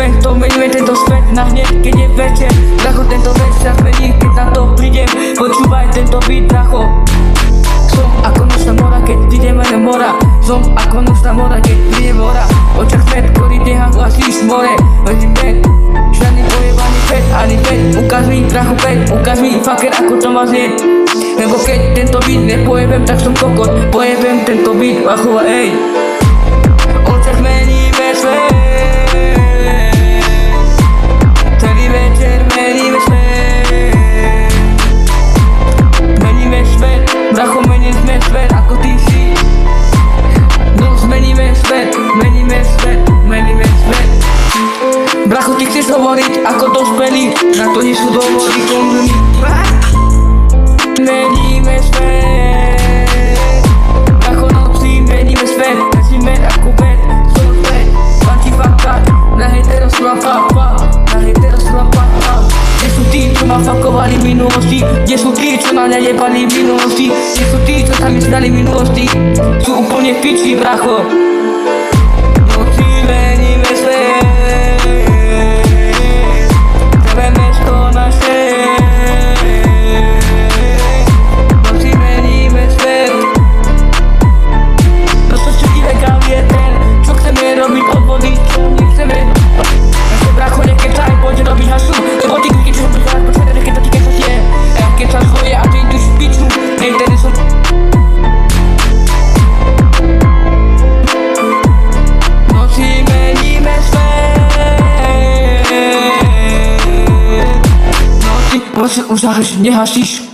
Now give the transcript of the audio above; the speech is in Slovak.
sme, to meníme tento svet na hneď, keď je večer. Bracho, tento vec sa zmení, keď na to prídem. Počúvaj tento beat, bracho. Som ako nočná mora, keď ideme na mora. Som ako nočná mora, keď príde mora. V očach smet, ktorý neha hlasíš more. Vedím bet, žiadny pojebaný pet, ani pet. Ukáž mi, bracho, pet, ukáž mi, fucker, ako to má znieť. Lebo keď tento beat nepojebem, tak som kokot. Pojebem tento beat, bracho, ej. V očach meníme svet. Celý večer meníme svet. Meníme svet, bracho, meníme svet, ako ty si. No zmeníme svet, meníme svet, meníme svet. Bracho, ty chceš hovoriť ako dospelí, na to nie sú dôvody konzumy. Meníme svet. Bracho, noci meníme svet. Nesíme ako bet, som svet. Páči fakta, na hejtero sú na fa. Na hejtero sú na fa. Kde sú tí, čo ma fakovali v minulosti? Kde sú tí, čo na mňa jebali v minulosti? Kde sú tí, čo sa mi stali v minulosti? Sú úplne v piči, bracho. Noci meníme svet. Prvé mesto naše. Noci meníme svet. No to čo ilegál je ten, čo chceme robiť od vody, čo nechceme. Naše bracho, nekecaj, poďte robiť hašu. Lebo ty keď čo počúvaš, počúvaj, keď to ti kecaš je. Ja kecam svoje a ty ideš v piču. Hej, tedy som... Noci meníme svet. Noci, už nehašíš.